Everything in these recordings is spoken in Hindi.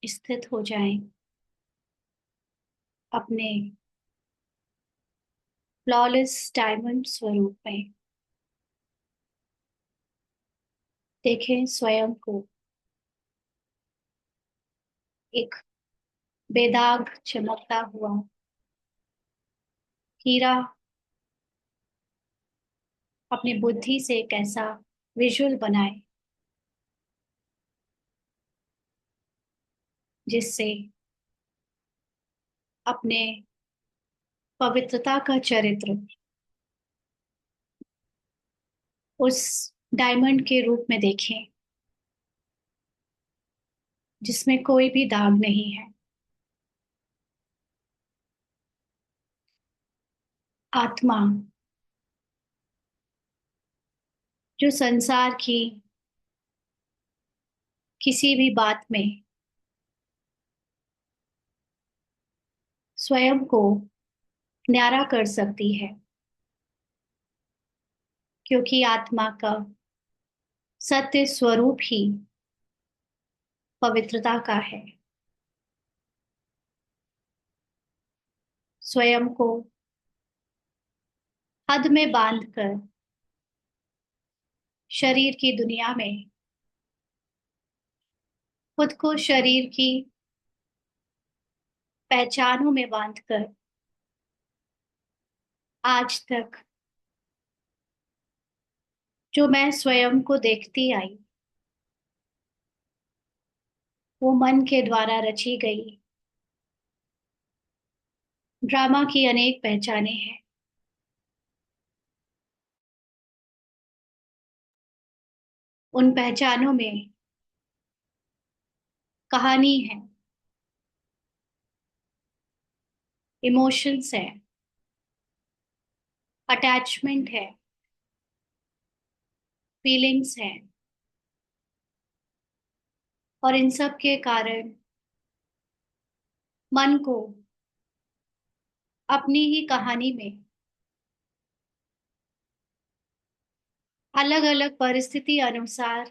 स्थित हो जाएं अपने फ्लॉलेस डायमंड स्वरूप में। देखें स्वयं को एक बेदाग चमकता हुआ हीरा। अपनी बुद्धि से कैसा विजुअल बनाए जिससे अपने पवित्रता का चरित्र उस डायमंड के रूप में देखें जिसमें कोई भी दाग नहीं है। आत्मा जो संसार की किसी भी बात में स्वयं को न्यारा कर सकती है, क्योंकि आत्मा का सत्य स्वरूप ही पवित्रता का है। स्वयं को हद में बांधकर शरीर की दुनिया में खुद को शरीर की पहचानों में बांधकर आज तक जो मैं स्वयं को देखती आई वो मन के द्वारा रची गई ड्रामा की अनेक पहचानें हैं। उन पहचानों में कहानी है, इमोशंस है, अटैचमेंट है, फीलिंग्स है, और इन सब के कारण मन को अपनी ही कहानी में अलग अलग परिस्थिति अनुसार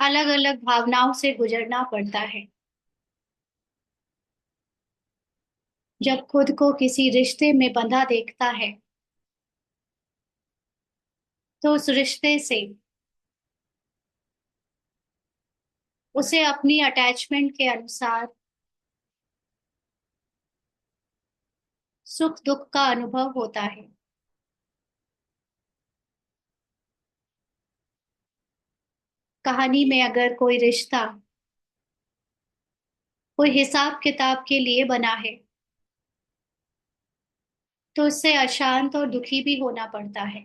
अलग अलग भावनाओं से गुजरना पड़ता है। जब खुद को किसी रिश्ते में बंधा देखता है तो उस रिश्ते से उसे अपनी अटैचमेंट के अनुसार सुख दुख का अनुभव होता है। कहानी में अगर कोई रिश्ता कोई हिसाब किताब के लिए बना है तो उससे अशांत और दुखी भी होना पड़ता है।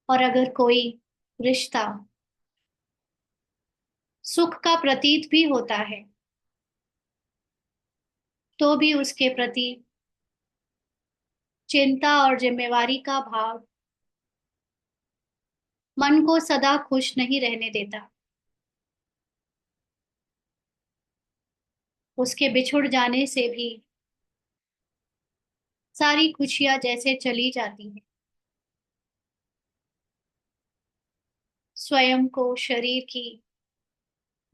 और अगर कोई रिश्ता सुख का प्रतीत भी होता है तो भी उसके प्रति चिंता और जिम्मेवारी का भाव मन को सदा खुश नहीं रहने देता। उसके बिछुड़ जाने से भी सारी खुशियां जैसे चली जाती हैं। स्वयं को शरीर की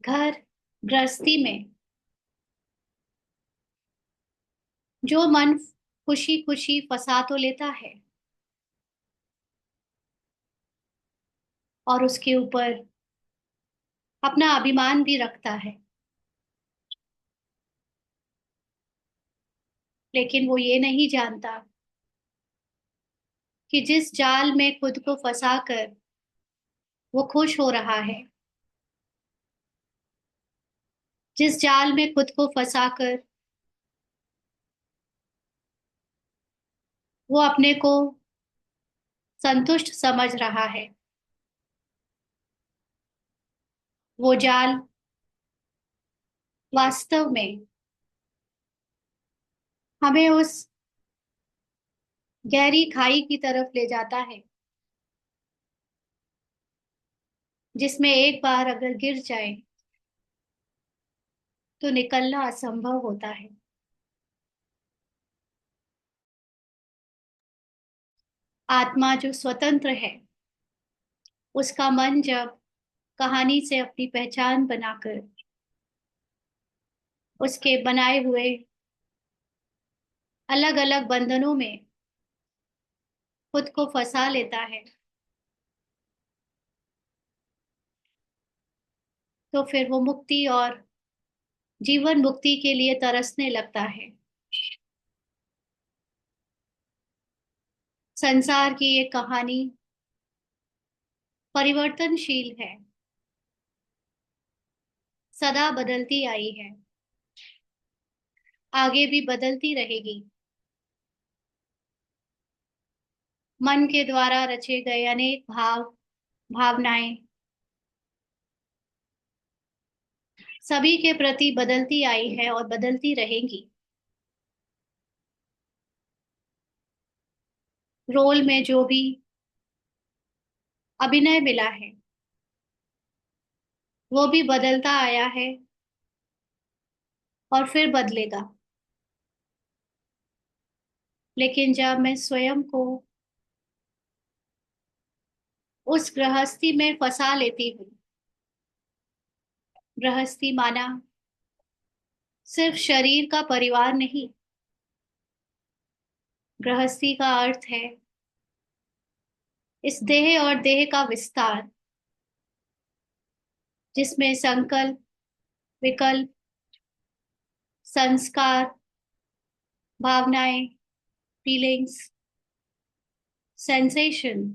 घर गृहस्थी में जो मन खुशी खुशी फंसा तो लेता है और उसके ऊपर अपना अभिमान भी रखता है, लेकिन वो ये नहीं जानता कि जिस जाल में खुद को फंसा कर वो खुश हो रहा है, जिस जाल में खुद को फंसा कर वो अपने को संतुष्ट समझ रहा है, वो जाल वास्तव में हमें उस गहरी खाई की तरफ ले जाता है जिसमें एक बार अगर गिर जाए तो निकलना असंभव होता है। आत्मा जो स्वतंत्र है उसका मन जब कहानी से अपनी पहचान बनाकर उसके बनाए हुए अलग अलग बंधनों में खुद को फंसा लेता है, तो फिर वो मुक्ति और जीवन मुक्ति के लिए तरसने लगता है। संसार की ये कहानी परिवर्तनशील है, सदा बदलती आई है, आगे भी बदलती रहेगी। मन के द्वारा रचे गए अनेक भावनाएं सभी के प्रति बदलती आई है और बदलती रहेंगी। रोल में जो भी अभिनय मिला है वो भी बदलता आया है और फिर बदलेगा। लेकिन जब मैं स्वयं को उस गृहस्थी में फंसा लेती हूँ, गृहस्थी माना सिर्फ शरीर का परिवार नहीं, गृहस्थी का अर्थ है इस देह और देह का विस्तार, जिसमें संकल्प, विकल्प, संस्कार, भावनाएं, फीलिंग्स, सेंसेशन,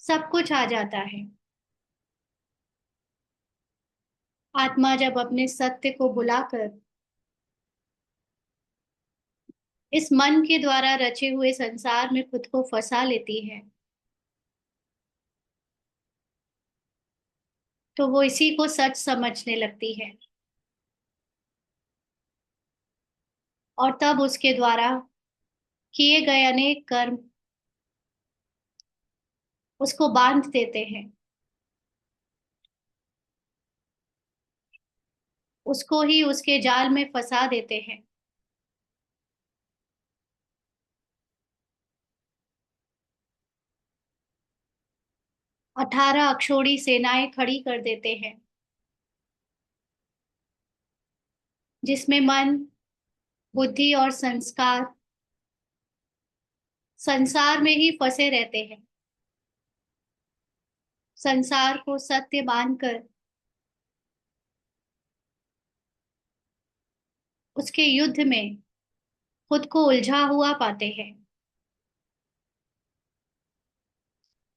सब कुछ आ जाता है। आत्मा जब अपने सत्य को बुलाकर इस मन के द्वारा रचे हुए संसार में खुद को फंसा लेती है, तो वो इसी को सच समझने लगती है और तब उसके द्वारा किए गए अनेक कर्म उसको बांध देते हैं, उसको ही उसके जाल में फंसा देते हैं। अठारह अक्षौड़ी सेनाएं खड़ी कर देते हैं, जिसमें मन, बुद्धि और संस्कार संसार में ही फंसे रहते हैं। संसार को सत्य मानकर उसके युद्ध में खुद को उलझा हुआ पाते हैं।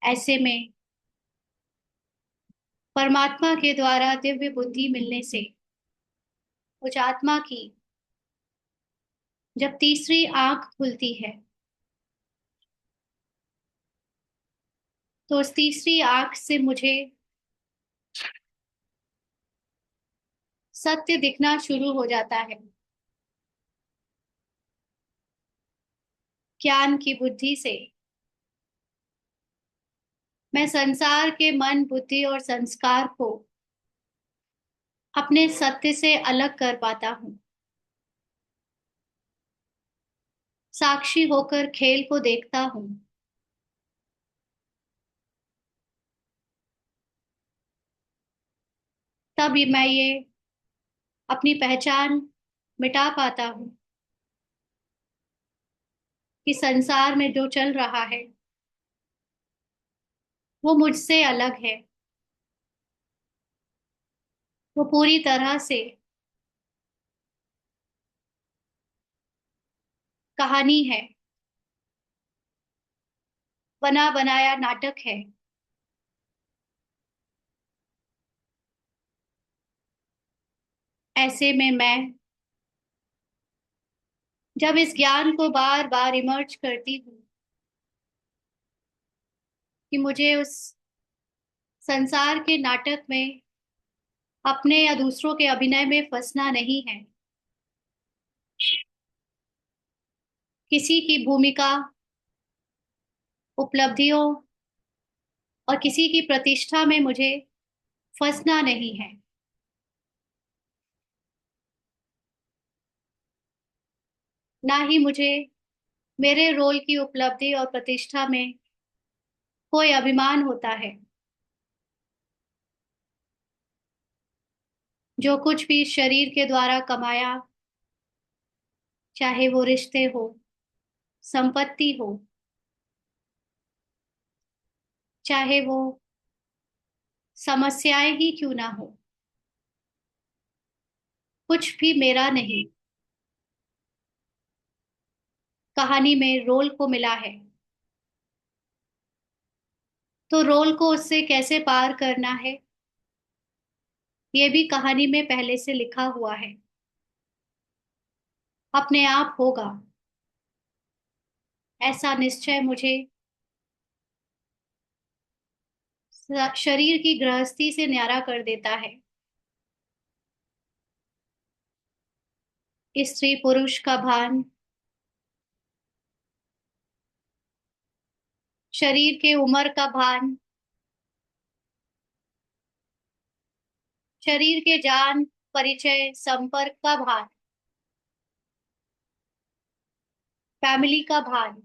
ऐसे में परमात्मा के द्वारा दिव्य बुद्धि मिलने से उस आत्मा की जब तीसरी आंख खुलती है, तो उस तीसरी आंख से मुझे सत्य दिखना शुरू हो जाता है। ज्ञान की बुद्धि से मैं संसार के मन, बुद्धि और संस्कार को अपने सत्य से अलग कर पाता हूँ। साक्षी होकर खेल को देखता हूँ। तब मैं ये अपनी पहचान मिटा पाता हूँ कि संसार में जो चल रहा है वो मुझसे अलग है, वो पूरी तरह से कहानी है, बना बनाया नाटक है। ऐसे में मैं जब इस ज्ञान को बार बार इमर्ज करती हूँ कि मुझे उस संसार के नाटक में अपने या दूसरों के अभिनय में फंसना नहीं है, किसी की भूमिका, उपलब्धियों और किसी की प्रतिष्ठा में मुझे फंसना नहीं है। ना ही मुझे मेरे रोल की उपलब्धि और प्रतिष्ठा में कोई अभिमान होता है। जो कुछ भी शरीर के द्वारा कमाया, चाहे वो रिश्ते हो, संपत्ति हो, चाहे वो समस्याएं ही क्यों ना हो, कुछ भी मेरा नहीं। कहानी में रोल को मिला है, तो रोल को उससे कैसे पार करना है, ये भी कहानी में पहले से लिखा हुआ है। अपने आप होगा, ऐसा निश्चय मुझे शरीर की गृहस्थी से न्यारा कर देता है। स्त्री पुरुष का भान, शरीर के उम्र का भान, शरीर के जान, परिचय, संपर्क का भान, फैमिली का भान,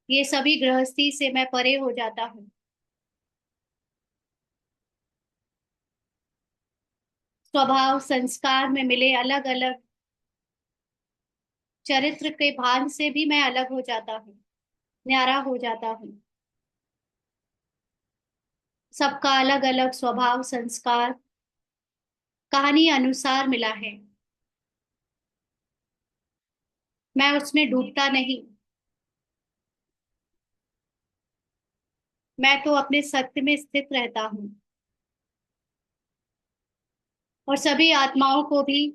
ये सभी गृहस्थी से मैं परे हो जाता हूँ। स्वभाव संस्कार में मिले अलग अलग चरित्र के भान से भी मैं अलग हो जाता हूँ, न्यारा हो जाता हूँ। सबका अलग अलग स्वभाव संस्कार कहानी अनुसार मिला है। मैं उसमें डूबता नहीं, मैं तो अपने सत्य में स्थित रहता हूँ, और सभी आत्माओं को भी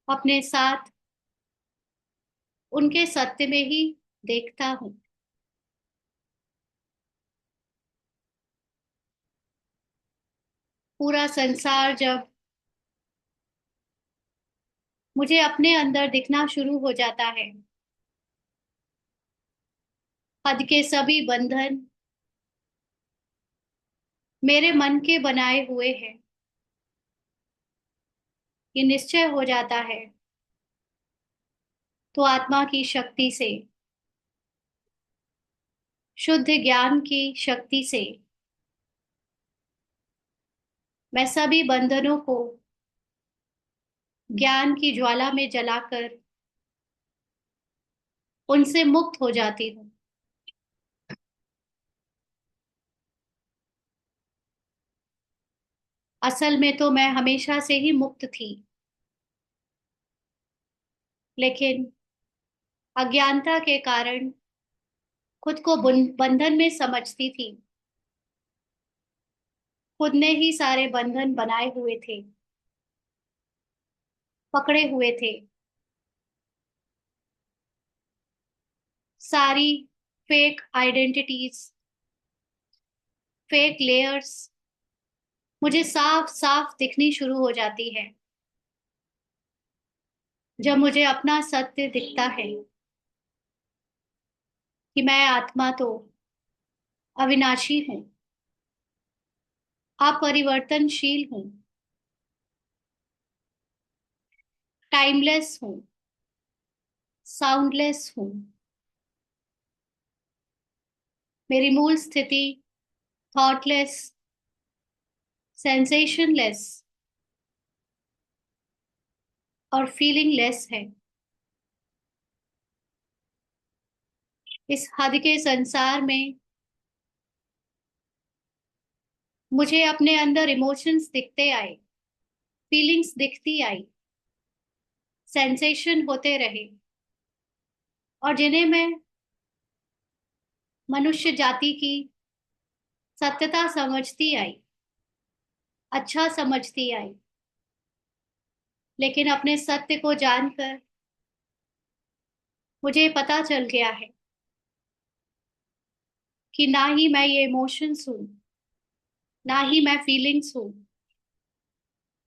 अपने साथ उनके सत्य में ही देखता हूँ। पूरा संसार जब मुझे अपने अंदर दिखना शुरू हो जाता है, हद के सभी बंधन मेरे मन के बनाए हुए हैं, ये निश्चय हो जाता है। तो आत्मा की शक्ति से, शुद्ध ज्ञान की शक्ति से मैं सभी बंधनों को ज्ञान की ज्वाला में जलाकर उनसे मुक्त हो जाती हूँ। असल में तो मैं हमेशा से ही मुक्त थी, लेकिन अज्ञानता के कारण खुद को बंधन में समझती थी। खुद ने ही सारे बंधन बनाए हुए थे, पकड़े हुए थे। सारी फेक आइडेंटिटीज, फेक लेयर्स मुझे साफ साफ दिखनी शुरू हो जाती है जब मुझे अपना सत्य दिखता है कि मैं आत्मा तो अविनाशी हूँ, अपरिवर्तनशील हूँ, टाइमलेस हूँ, साउंडलेस हूँ। मेरी मूल स्थिति थॉटलेस, सेंसेशनलेस और फीलिंगलेस है। इस हद के संसार में मुझे अपने अंदर इमोशंस दिखते आए, फीलिंग्स दिखती आई, सेंसेशन होते रहे, और जिन्हें मैं मनुष्य जाति की सत्यता समझती आई, अच्छा समझती आई। लेकिन अपने सत्य को जानकर मुझे पता चल गया है कि ना ही मैं ये इमोशंस हूँ, ना ही मैं फीलिंग्स हूँ,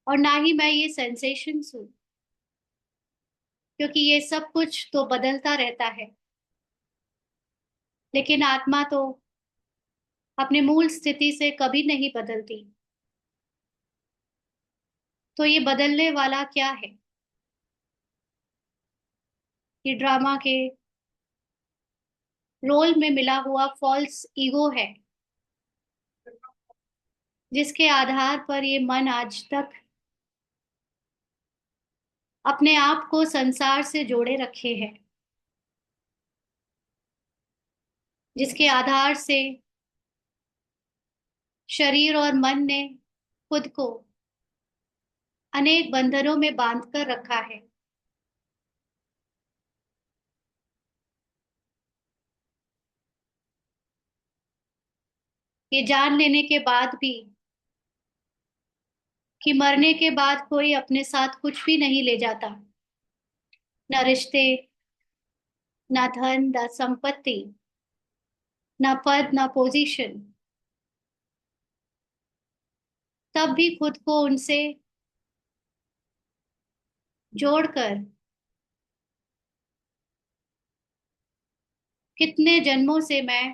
और ना ही मैं ये सेंसेशंस हूँ, क्योंकि ये सब कुछ तो बदलता रहता है। लेकिन आत्मा तो अपने मूल स्थिति से कभी नहीं बदलती। तो ये बदलने वाला क्या है? ये ड्रामा के रोल में मिला हुआ फॉल्स ईगो है। जिसके आधार पर ये मन आज तक अपने आप को संसार से जोड़े रखे हैं, जिसके आधार से शरीर और मन ने खुद को अनेक बंधनों में बांध कर रखा है। ये जान लेने के बाद भी कि मरने के बाद कोई अपने साथ कुछ भी नहीं ले जाता, न रिश्ते, न धन, न संपत्ति, न पद, न पोजीशन, तब भी खुद को उनसे जोड़कर कितने जन्मों से मैं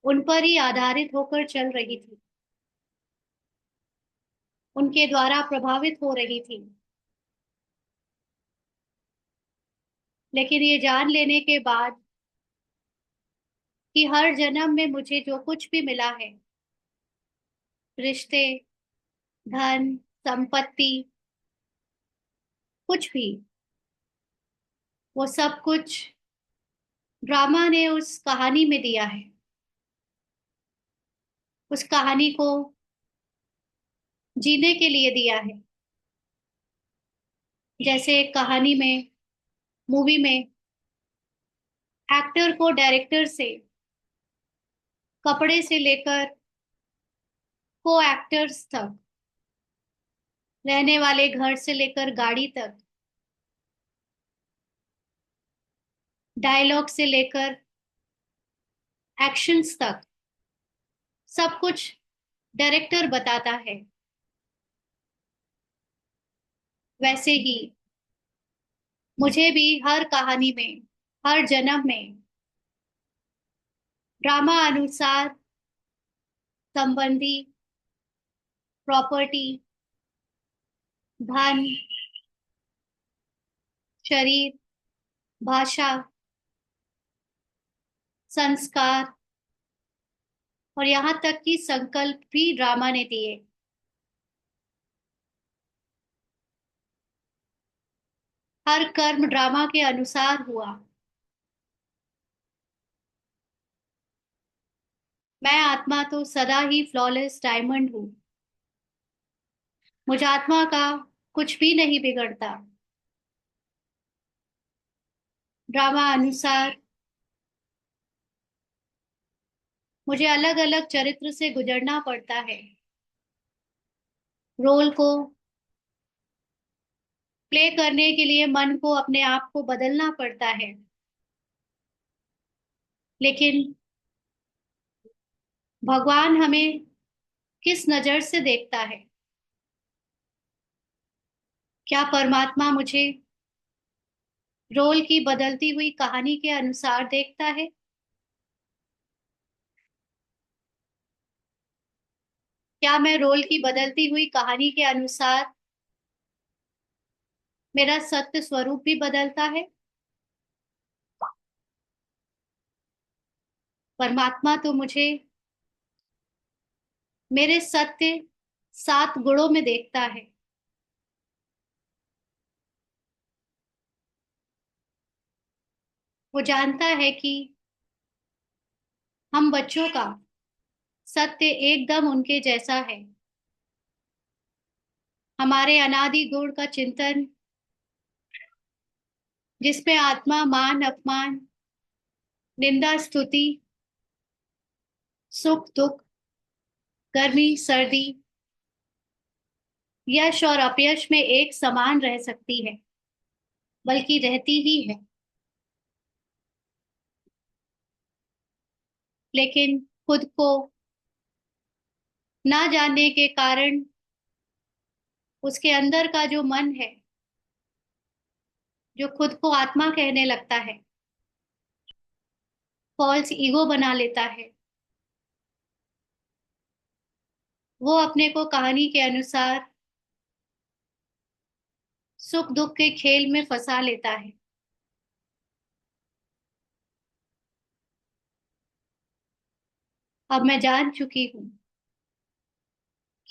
उन पर ही आधारित होकर चल रही थी, उनके द्वारा प्रभावित हो रही थी। लेकिन ये जान लेने के बाद कि हर जन्म में मुझे जो कुछ भी मिला है, रिश्ते, धन, संपत्ति, कुछ भी, वो सब कुछ ड्रामा ने उस कहानी में दिया है। उस कहानी को जीने के लिए दिया है। जैसे एक कहानी में, मूवी में एक्टर को डायरेक्टर से, कपड़े से लेकर को एक्टर्स तक, रहने वाले घर से लेकर गाड़ी तक, डायलॉग से लेकर एक्शंस तक, सब कुछ डायरेक्टर बताता है। वैसे ही मुझे भी हर कहानी में, हर जन्म में ड्रामा अनुसार संबंधी, प्रॉपर्टी, धन, शरीर, भाषा, संस्कार और यहाँ तक कि संकल्प भी ड्रामा ने दिए। हर कर्म ड्रामा के अनुसार हुआ। मैं आत्मा तो सदा ही फ्लॉलेस डायमंड हूँ। मुझ आत्मा का कुछ भी नहीं बिगड़ता। ड्रामा अनुसार मुझे अलग अलग चरित्र से गुजरना पड़ता है। रोल को प्ले करने के लिए मन को अपने आप को बदलना पड़ता है। लेकिन भगवान हमें किस नजर से देखता है? क्या परमात्मा मुझे रोल की बदलती हुई कहानी के अनुसार देखता है? क्या मैं रोल की बदलती हुई कहानी के अनुसार मेरा सत्य स्वरूप भी बदलता है? परमात्मा तो मुझे मेरे सत्य 7 गुणों में देखता है। वो जानता है कि हम बच्चों का सत्य एकदम उनके जैसा है। हमारे अनादि गुण का चिंतन, जिसमें आत्मा, मान, अपमान, निंदा, स्तुति, सुख, दुख, गर्मी, सर्दी, यश और अपयश में एक समान रह सकती है, बल्कि रहती ही है। लेकिन खुद को ना जानने के कारण उसके अंदर का जो मन है, जो खुद को आत्मा कहने लगता है, फॉल्स ईगो बना लेता है। वो अपने को कहानी के अनुसार सुख दुख के खेल में फंसा लेता है। अब मैं जान चुकी हूँ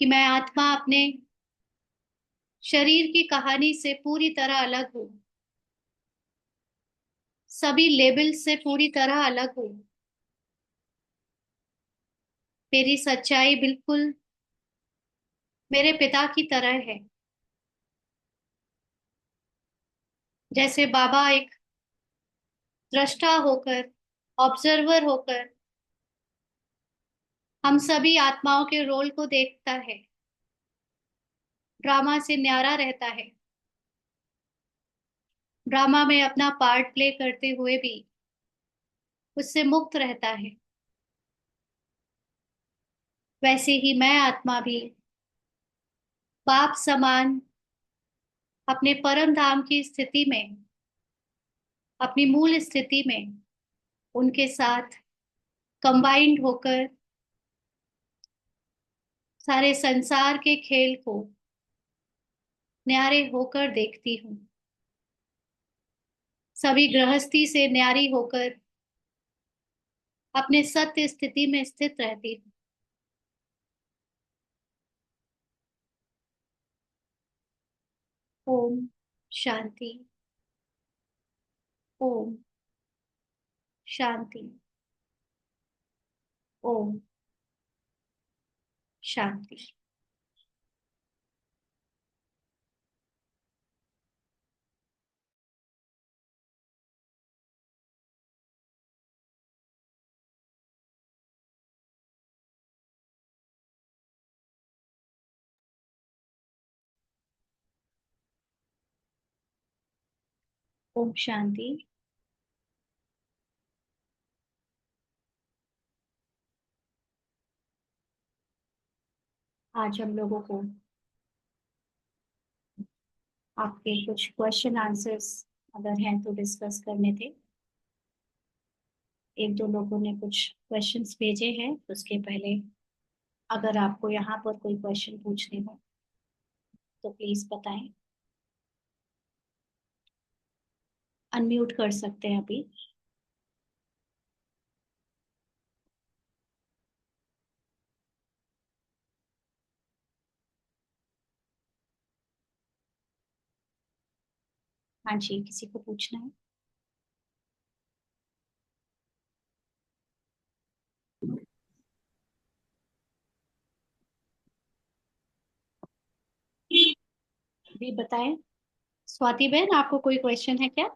कि मैं आत्मा अपने शरीर की कहानी से पूरी तरह अलग हूँ, सभी लेबल से पूरी तरह अलग हूँ। मेरी सच्चाई बिल्कुल मेरे पिता की तरह है। जैसे बाबा एक दृष्टा होकर, ऑब्जर्वर होकर हम सभी आत्माओं के रोल को देखता है, ड्रामा से न्यारा रहता है, ड्रामा में अपना पार्ट प्ले करते हुए भी उससे मुक्त रहता है, वैसे ही मैं आत्मा भी बाप समान अपने परम धाम की स्थिति में, अपनी मूल स्थिति में उनके साथ कंबाइंड होकर सारे संसार के खेल को न्यारे होकर देखती हूँ, सभी गृहस्थी से न्यारी होकर अपने सत्य स्थिति में स्थित रहती हूँ। ओम शांति। ओम शांति। ओम शांति। ओम शांति। आज हम लोगों को आपके कुछ क्वेश्चन आंसर्स अगर हैं तो डिस्कस करने थे। एक दो लोगों ने कुछ क्वेश्चंस भेजे हैं, उसके पहले अगर आपको यहाँ पर कोई क्वेश्चन पूछने हो तो प्लीज बताएं। अनम्यूट कर सकते हैं अभी। हाँ जी, किसी को पूछना है? भी बताएं। स्वाति बहन, आपको कोई क्वेश्चन है क्या?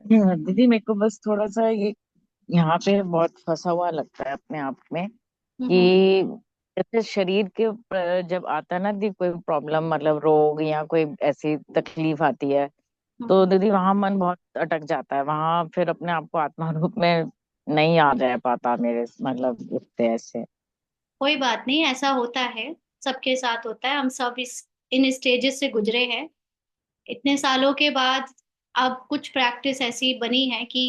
दीदी मेरे को बस थोड़ा सा ये यहाँ पे बहुत फंसा हुआ लगता है अपने आप में हम्म। कि जैसे शरीर के जब आता है ना दीदी कोई प्रॉब्लम मतलब रोग या कोई ऐसी तकलीफ आती है तो हम्म। दीदी वहां मन बहुत अटक जाता है, वहां फिर अपने आप को आत्मा रूप में नहीं आ जा पाता मेरे मतलब उससे ऐसे। कोई बात नहीं, ऐसा होता है, सबके साथ होता है। हम सब इस इन स्टेजेस से गुजरे हैं इतने सालों के बाद। अब कुछ प्रैक्टिस ऐसी बनी है कि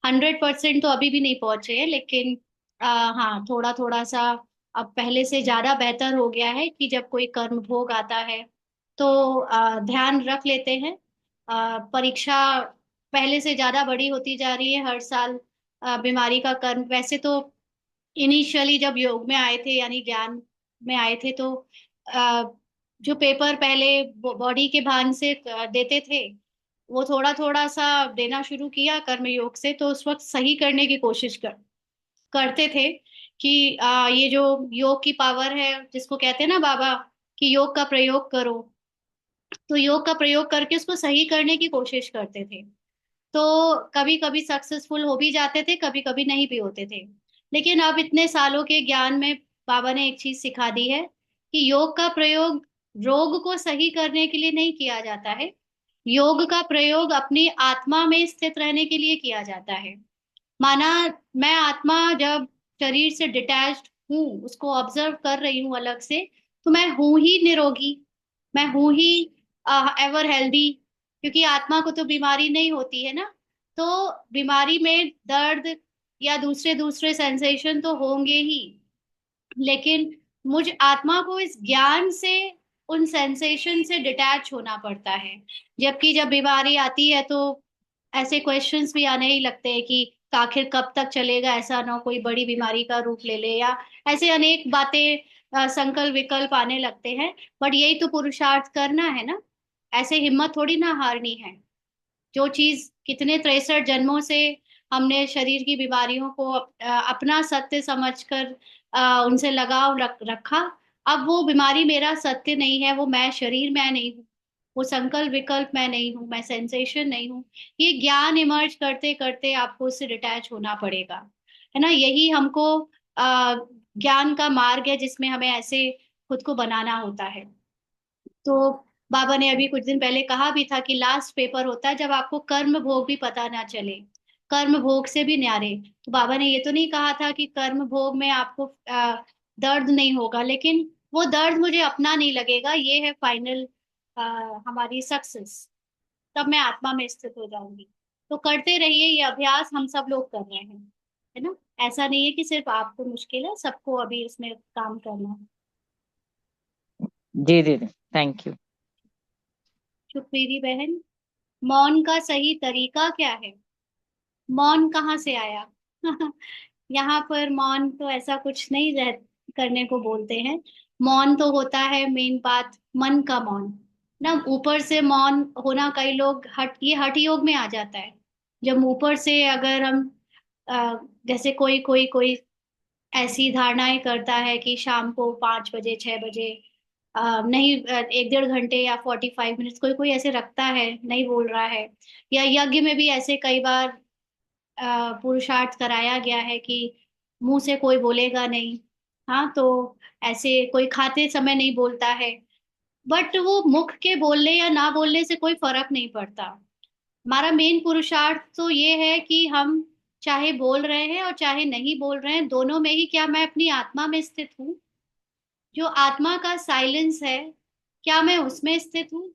100% तो अभी भी नहीं पहुंचे हैं, लेकिन हाँ, थोड़ा थोड़ा सा अब पहले से ज्यादा बेहतर हो गया है कि जब कोई कर्म भोग आता है तो ध्यान रख लेते हैं। परीक्षा पहले से ज्यादा बड़ी होती जा रही है हर साल। बीमारी का कर्म वैसे तो इनिशियली जब योग में आए थे यानी ज्ञान में आए थे तो अ, जो पेपर पहले बॉडी के भान से देते थे, वो थोड़ा थोड़ा सा देना शुरू किया कर्म योग से, तो उस वक्त सही करने की कोशिश करते थे कि ये जो योग की पावर है जिसको कहते हैं ना बाबा, कि योग का प्रयोग करो, तो योग का प्रयोग करके उसको सही करने की कोशिश करते थे। तो कभी कभी सक्सेसफुल हो भी जाते थे, कभी कभी नहीं भी होते थे। लेकिन अब इतने सालों के ज्ञान में बाबा ने एक चीज सिखा दी है कि योग का प्रयोग रोग को सही करने के लिए नहीं किया जाता है। योग का प्रयोग अपनी आत्मा में स्थित रहने के लिए किया जाता है। माना मैं आत्मा जब शरीर से डिटैच्ड हूँ, उसको ऑब्जर्व कर रही हूँ अलग से, तो मैं हूं ही निरोगी, मैं हूं ही एवर हेल्दी, क्योंकि आत्मा को तो बीमारी नहीं होती है ना। तो बीमारी में दर्द या दूसरे दूसरे सेंसेशन तो होंगे ही, लेकिन मुझ आत्मा को इस ज्ञान से उन सेंसेशन से डिटैच होना पड़ता है। जबकि जब बीमारी आती है तो ऐसे क्वेश्चंस भी आने ही लगते हैं कि आखिर कब तक चलेगा, ऐसा ना हो कोई बड़ी बीमारी का रूप ले ले, या ऐसे अनेक बातें संकल्प विकल्प आने लगते हैं। बट यही तो पुरुषार्थ करना है ना, ऐसे हिम्मत थोड़ी ना हारनी है। जो चीज कितने 63 जन्मों से हमने शरीर की बीमारियों को अपना सत्य समझकर उनसे लगाव रखा, अब वो बीमारी मेरा सत्य नहीं है, वो मैं शरीर मैं नहीं हूँ, वो संकल्प विकल्प मैं नहीं हूँ, मैं सेंसेशन नहीं हूँ। ये ज्ञान इमर्ज करते करते आपको उससे डिटैच होना पड़ेगा, है ना। यही हमको आ, ज्ञान का मार्ग है जिसमें हमें ऐसे खुद को बनाना होता है। तो बाबा ने अभी कुछ दिन पहले कहा भी था कि लास्ट पेपर होता है जब आपको कर्म भोग भी पता ना चले, कर्म भोग से भी न्यारे। तो बाबा ने ये तो नहीं कहा था कि कर्म भोग में आपको दर्द नहीं होगा, लेकिन वो दर्द मुझे अपना नहीं लगेगा, ये है फाइनल हमारी सक्सेस, तब मैं आत्मा में स्थित हो जाऊंगी। तो करते रहिए, ये अभ्यास हम सब लोग कर रहे हैं, है ना। ऐसा नहीं है कि सिर्फ आपको मुश्किल है, सबको अभी इसमें काम करना है। जी दीदी, थैंक यू। सुखबीरी बहन, मौन का सही तरीका क्या है? मौन कहाँ से आया? यहाँ पर मौन तो ऐसा कुछ नहीं रह करने को बोलते हैं। मौन तो होता है मेन बात मन का मौन ना, ऊपर से मौन होना, कई लोग ये हठ योग में आ जाता है। जब ऊपर से अगर हम जैसे कोई कोई कोई ऐसी धारणाएं करता है कि शाम को 5 बजे 6 बजे नहीं 1 1.5 घंटे या 45 मिनट कोई कोई ऐसे रखता है, नहीं बोल रहा है। या यज्ञ में भी ऐसे कई बार पुरुषार्थ कराया गया है कि मुंह से कोई बोलेगा नहीं। हाँ, तो ऐसे कोई खाते समय नहीं बोलता है, बट वो मुख के बोलने या ना बोलने से कोई फर्क नहीं पड़ता। हमारा मेन पुरुषार्थ तो ये है कि हम चाहे बोल रहे हैं और चाहे नहीं बोल रहे हैं, दोनों में ही क्या मैं अपनी आत्मा में स्थित हूँ? जो आत्मा का साइलेंस है, क्या मैं उसमें स्थित हूँ?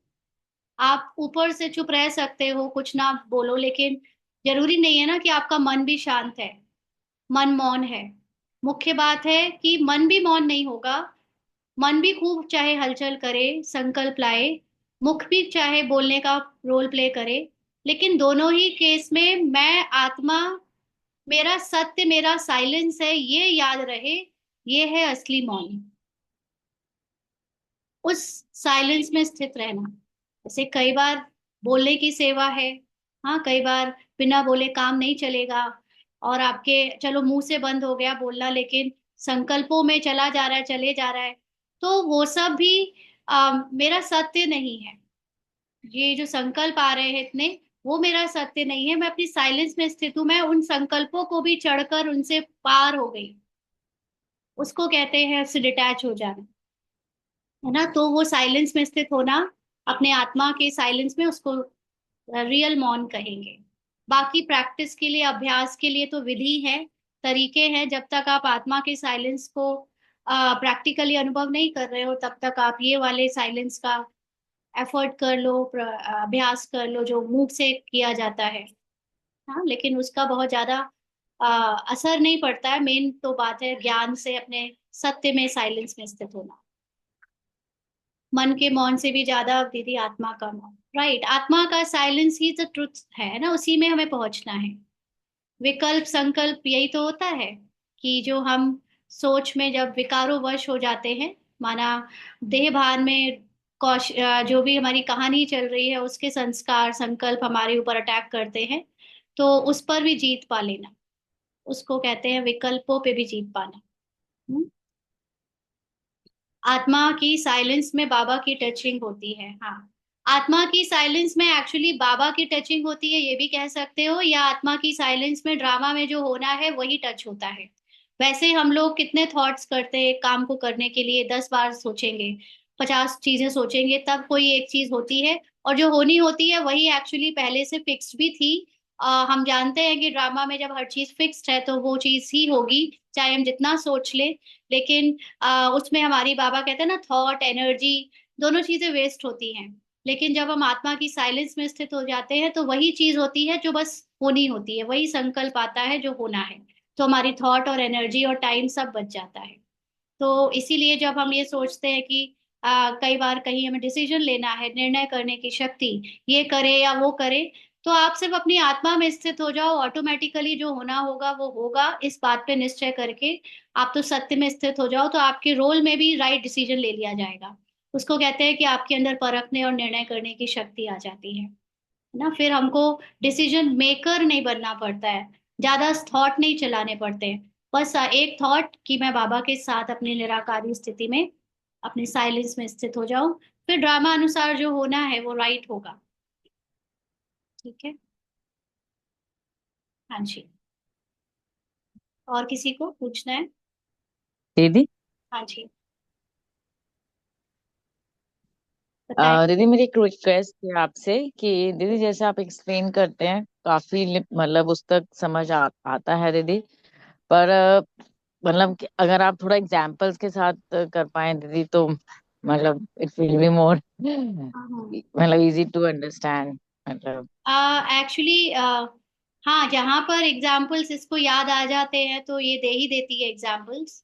आप ऊपर से चुप रह सकते हो, कुछ ना बोलो, लेकिन जरूरी नहीं है ना कि आपका मन भी शांत है, मन मौन है। मुख्य बात है कि मन भी मौन नहीं होगा, मन भी खूब चाहे हलचल करे, संकल्प लाए, मुख भी चाहे बोलने का रोल प्ले करे, लेकिन दोनों ही केस में मैं आत्मा, मेरा सत्य, मेरा साइलेंस है, ये याद रहे, ये है असली मौन। उस साइलेंस में स्थित रहना। जैसे कई बार बोलने की सेवा है, हाँ, कई बार बिना बोले काम नहीं चलेगा, और आपके चलो मुंह से बंद हो गया बोलना, लेकिन संकल्पों में चला जा रहा है, चले जा रहा है, तो वो सब भी मेरा सत्य नहीं है। ये जो संकल्प आ रहे हैं इतने, वो मेरा सत्य नहीं है, मैं अपनी साइलेंस में स्थित हूँ, मैं उन संकल्पों को भी चढ़कर उनसे पार हो गई, उसको कहते हैं उससे डिटैच हो जाना, है ना। तो वो साइलेंस में स्थित होना, अपने आत्मा के साइलेंस में, उसको रियल मौन कहेंगे। बाकी प्रैक्टिस के लिए, अभ्यास के लिए तो विधि है, तरीके हैं। जब तक आप आत्मा के साइलेंस को प्रैक्टिकली अनुभव नहीं कर रहे हो, तब तक आप ये वाले साइलेंस का एफर्ट कर लो, अभ्यास कर लो जो मुंह से किया जाता है। हाँ, लेकिन उसका बहुत ज्यादा अ, असर नहीं पड़ता है। मेन तो बात है ज्ञान से अपने सत्य में साइलेंस में स्थित होना। मन के मौन से भी ज्यादा दीदी आत्मा का मौन, राइट। आत्मा का साइलेंस ही तो ट्रुथ है ना, उसी में हमें पहुंचना है। विकल्प संकल्प यही तो होता है कि जो हम सोच में जब विकारों वश हो जाते हैं, माना देह भान में जो भी हमारी कहानी चल रही है उसके संस्कार संकल्प हमारे ऊपर अटैक करते हैं, तो उस पर भी जीत पा लेना, उसको कहते हैं विकल्पों पे भी जीत पाना। हम्म? आत्मा की साइलेंस में बाबा की टचिंग होती है, हाँ। आत्मा की साइलेंस में एक्चुअली बाबा की टचिंग होती है, ये भी कह सकते हो, या आत्मा की साइलेंस में ड्रामा में जो होना है वही टच होता है। वैसे हम लोग कितने थॉट्स करते हैं, एक काम को करने के लिए 10 बार सोचेंगे, 50 चीजें सोचेंगे, तब कोई एक चीज होती है, और जो होनी होती है वही एक्चुअली पहले से फिक्स्ड भी थी। हम जानते हैं कि ड्रामा में जब हर चीज फिक्स्ड है तो वो चीज ही होगी, चाहे हम जितना सोच ले। लेकिन उसमें हमारी बाबा कहते हैं ना, थॉट एनर्जी दोनों चीजें वेस्ट होती हैं। लेकिन जब हम आत्मा की साइलेंस में स्थित हो जाते हैं तो वही चीज होती है जो बस होनी होती है, वही संकल्प आता है जो होना है। तो हमारी थॉट और एनर्जी और टाइम सब बच जाता है। तो इसीलिए जब हम ये सोचते हैं कि कई बार कहीं हमें डिसीजन लेना है, निर्णय करने की शक्ति, ये करे या वो करे, तो आप सिर्फ अपनी आत्मा में स्थित हो जाओ, ऑटोमेटिकली जो होना होगा वो होगा, इस बात पे निश्चय करके आप तो सत्य में स्थित हो जाओ, तो आपके रोल में भी राइट डिसीजन ले लिया जाएगा। उसको कहते हैं कि आपके अंदर परखने और निर्णय करने की शक्ति आ जाती है ना। फिर हमको डिसीजन मेकर नहीं बनना पड़ता है, ज्यादा थॉट नहीं चलाने पड़ते हैं। बस एक थॉट कि मैं बाबा के साथ अपनी निराकारी स्थिति में, अपने साइलेंस में स्थित हो जाऊं, फिर ड्रामा अनुसार जो होना है वो राइट होगा। ठीक है। हाँ जी। और किसी को पूछना है? दीदी, हाँ जी, बताएं। दीदी मेरी एक रिक्वेस्ट है आपसे कि दीदी जैसे आप एक्सप्लेन करते हैं काफी मतलब उस तक समझ आता है दीदी, पर मतलब कि अगर आप थोड़ा एग्जांपल्स के साथ कर पाए दीदी तो मतलब इट विल बी मोर मतलब इजी टू अंडरस्टैंड मतलब। एक्चुअली हाँ, जहाँ पर एग्जाम्पल्स इसको याद आ जाते हैं तो ये दे ही देती है एग्जाम्पल्स।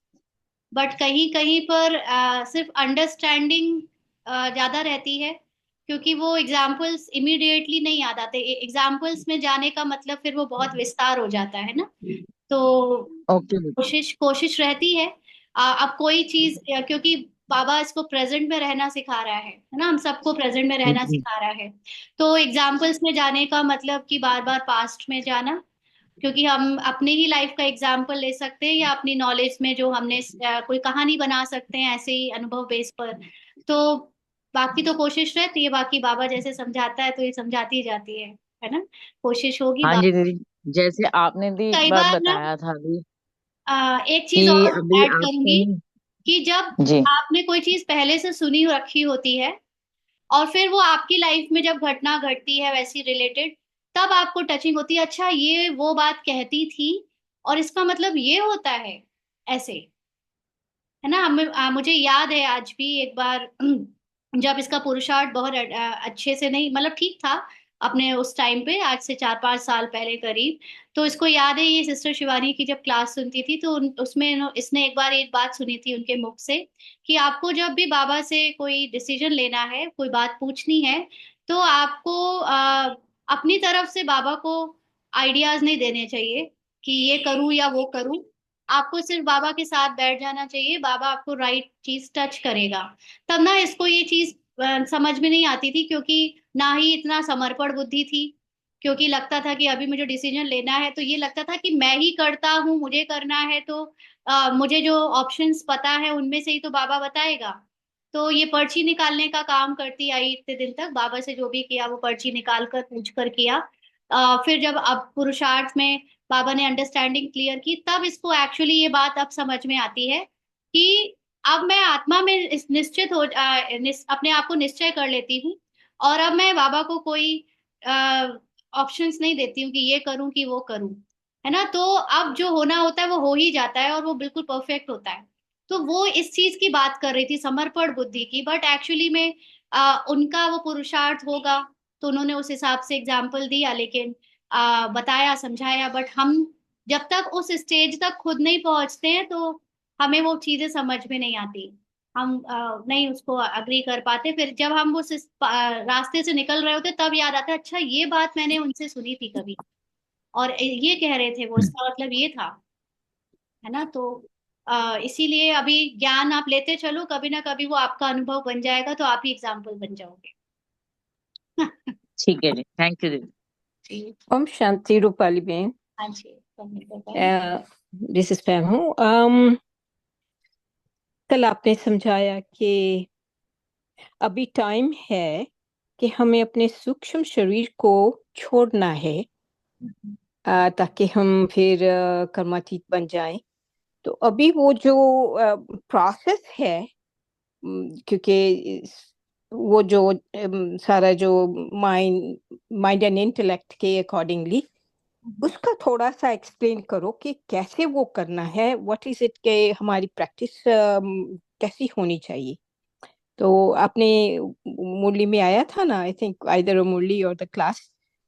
बट कहीं कहीं पर सिर्फ अंडरस्टैंडिंग ज्यादा रहती है, क्योंकि वो एग्जाम्पल्स इमीडिएटली नहीं याद आते। एग्जाम्पल्स में जाने का मतलब फिर वो बहुत विस्तार हो जाता है ना। तो ओके दीदी। कोशिश कोशिश रहती है। अब कोई चीज क्योंकि बाबा इसको प्रेजेंट में रहना सिखा रहा है ना, हम सबको प्रेजेंट में रहना जी सिखा रहा है। तो एग्जाम्पल्स में जाने का मतलब कि बार बार पास्ट में जाना, क्योंकि हम अपने ही लाइफ का एग्जाम्पल ले सकते हैं या अपनी नॉलेज में जो हमने कोई कहानी बना सकते हैं ऐसे ही अनुभव बेस पर। तो बाकी तो कोशिश रहती है, बाकी बाबा जैसे समझाता है तो ये समझाती जाती है ना। कोशिश होगी हाँ जी बाबा। दीदी, जैसे आपने भी एक कई बार बार ना बताया था अभी एक कि चीज और अभी ऐड आपने। करूंगी कि जब जी। आपने कोई चीज पहले से सुनी रखी होती है और फिर वो आपकी लाइफ में जब घटना घटती है वैसी रिलेटेड, तब आपको टचिंग होती है, अच्छा ये वो बात कहती थी और इसका मतलब ये होता है ऐसे, है ना। मुझे याद है आज भी एक बार जब इसका पुरुषार्थ बहुत अच्छे से नहीं, मतलब ठीक था अपने उस टाइम पे, आज से 4-5 साल पहले करीब। तो इसको याद है, ये सिस्टर शिवानी की जब क्लास सुनती थी तो उसमें इसने एक बार एक बात सुनी थी उनके मुख से कि आपको जब भी बाबा से कोई डिसीजन लेना है, कोई बात पूछनी है, तो आपको अपनी तरफ से बाबा को आइडियाज नहीं देने चाहिए कि ये करूं या वो करूं। आपको सिर्फ बाबा के साथ बैठ जाना चाहिए, बाबा आपको राइट चीज टच करेगा। तब ना इसको ये चीज समझ में नहीं आती थी, क्योंकि ना ही इतना समर्पण बुद्धि थी। क्योंकि लगता था कि अभी मुझे डिसीजन लेना है तो ये लगता था कि मैं ही करता हूँ, मुझे करना है, तो मुझे जो ऑप्शंस पता है उनमें से ही तो बाबा बताएगा। तो ये पर्ची निकालने का काम करती आई इतने दिन तक, बाबा से जो भी किया वो पर्ची निकाल कर पूछ कर किया। फिर जब अब पुरुषार्थ में बाबा ने अंडरस्टैंडिंग क्लियर की, तब इसको एक्चुअली ये बात अब समझ में आती है कि अब मैं आत्मा में निश्चित हो अपने आप को निश्चय कर लेती हूँ। और अब मैं बाबा को कोई ऑप्शंस नहीं देती हूँ कि ये करूँ कि वो करूँ, है ना। तो अब जो होना होता है वो हो ही जाता है और वो बिल्कुल परफेक्ट होता है। तो वो इस चीज की बात कर रही थी, समर्पण बुद्धि की, बट एक्चुअली में उनका वो पुरुषार्थ होगा तो उन्होंने उस हिसाब से एग्जाम्पल दिया, लेकिन बताया समझाया। बट हम जब तक उस स्टेज तक खुद नहीं पहुंचते हैं तो हमें वो चीजें समझ में नहीं आती। हम नहीं उसको अग्री कर पाते, फिर जब हम उस रास्ते से निकल रहे होते तब याद आता है, अच्छा ये बात मैंने उनसे सुनी थी कभी और ये कह रहे थे वो, इसका मतलब ये था, है ना। तो इसीलिए अभी ज्ञान आप लेते चलो, कभी ना कभी वो आपका अनुभव बन जाएगा तो आप ही एग्जाम्पल बन जाओगे। ठीक है जी, थैंक यू दीदी। जी। ओम शांति रूपाली बेन। हाँ जी, करने को है। दिस इज पैम हूँ। कल आपने समझाया कि अभी टाइम है कि हमें अपने सूक्ष्म शरीर को छोड़ना है ताकि हम फिर कर्मातीत बन जाएं। तो अभी वो जो प्रोसेस है, क्योंकि वो जो सारा जो माइंड एंड इंटेलेक्ट के अकॉर्डिंगली, उसका थोड़ा सा एक्सप्लेन करो कि कैसे वो करना है, व्हाट इज इट, के हमारी प्रैक्टिस कैसी होनी चाहिए। तो आपने मुरली में आया था ना, आई थिंक आइदर मुरली और द क्लास,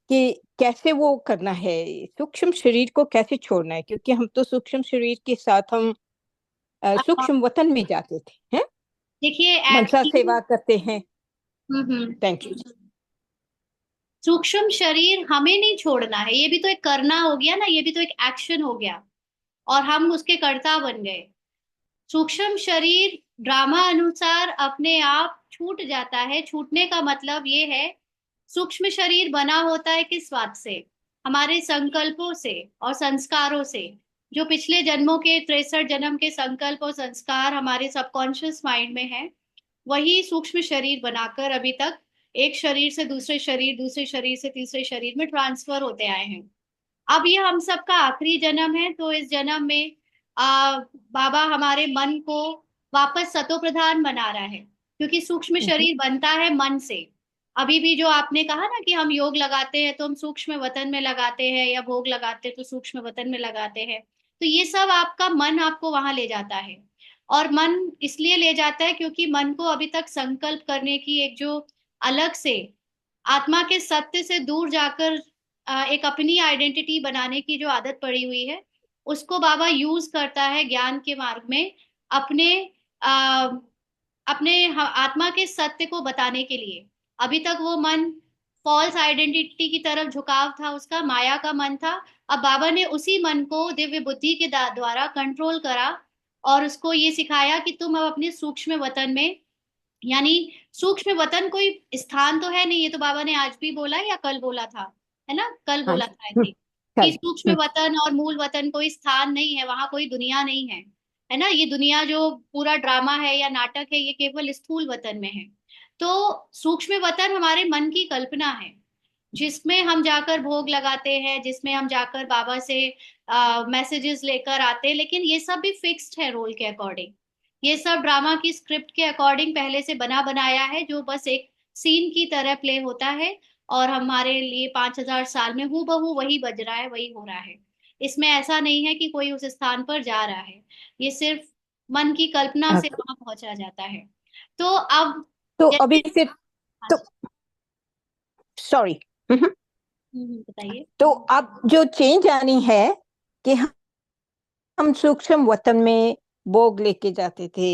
कि कैसे वो करना है, सूक्ष्म शरीर को कैसे छोड़ना है, क्योंकि हम तो सूक्ष्म शरीर के साथ हम सूक्ष्म वतन में जाते थे, हैं, देखिए मनसा एक्चुअली, सेवा करते हैं। हम्म, थैंक यू। सूक्ष्म शरीर हमें नहीं छोड़ना है, ये भी तो एक करना हो गया ना, ये भी तो एक एक्शन हो गया, और हम उसके कर्ता बन गए। सूक्ष्म शरीर ड्रामा अनुसार अपने आप छूट जाता है। छूटने का मतलब ये है, सूक्ष्म शरीर बना होता है किस बात से? हमारे संकल्पों से और संस्कारों से। जो पिछले जन्मों के 63 जन्म के संकल्प और संस्कार हमारे सबकॉन्शियस माइंड में है, वही सूक्ष्म शरीर बनाकर अभी तक एक शरीर से दूसरे शरीर, दूसरे शरीर से तीसरे शरीर में ट्रांसफर होते आए हैं। अब ये हम सबका आखिरी जन्म है, तो इस जन्म में बाबा हमारे मन को वापस सतो प्रधान बना रहा है, क्योंकि सूक्ष्म शरीर बनता है मन से। अभी भी जो आपने कहा ना कि हम योग लगाते हैं तो हम सूक्ष्म वतन में लगाते हैं, या भोग लगाते हैं तो सूक्ष्म वतन में लगाते हैं, तो ये सब आपका मन आपको वहां ले जाता है। और मन इसलिए ले जाता है क्योंकि मन को अभी तक संकल्प करने की एक जो अलग से आत्मा के सत्य से दूर जाकर एक अपनी आइडेंटिटी बनाने की जो आदत पड़ी हुई है, उसको बाबा यूज करता है ज्ञान के मार्ग में, अपने आ, आत्मा के सत्य को बताने के लिए। अभी तक वो मन फॉल्स आइडेंटिटी की तरफ झुकाव था, उसका माया का मन था। अब बाबा ने उसी मन को दिव्य बुद्धि के द्वारा कंट्रोल करा, और उसको ये सिखाया कि तुम अब अपने सूक्ष्म वतन में, यानी सूक्ष्म वतन कोई स्थान तो है नहीं, ये तो बाबा ने आज भी बोला है या कल बोला था, है ना, कल हाँ बोला जी। था आई थिंक, कि चल। सूक्ष्म वतन और मूल वतन कोई स्थान नहीं है, वहां कोई दुनिया नहीं है, है ना। ये दुनिया जो पूरा ड्रामा है या नाटक है, ये केवल स्थूल वतन में है। तो सूक्ष्म वतन हमारे मन की कल्पना है, जिसमें हम जाकर भोग लगाते हैं, जिसमें हम जाकर बाबा से मैसेजेस लेकर आते हैं, लेकिन ये सब भी फिक्स्ड है रोल के अकॉर्डिंग। ये सब ड्रामा की स्क्रिप्ट के अकॉर्डिंग पहले से बना बनाया है, जो बस एक सीन की तरह प्ले होता है, और हमारे लिए 5,000 साल में हूबहू वही बज रहा है, वही हो रहा है। इसमें ऐसा नहीं है कि कोई उस स्थान पर जा रहा है, ये सिर्फ मन की कल्पना से Okay. वहां पहुंचा जाता है। तो अब तो अभी जैसे, फिर हाँ तो जी, सॉरी। बताइए। तो अब जो चेंज आनी है कि हम सूक्ष्म वतन में भोग लेके जाते थे,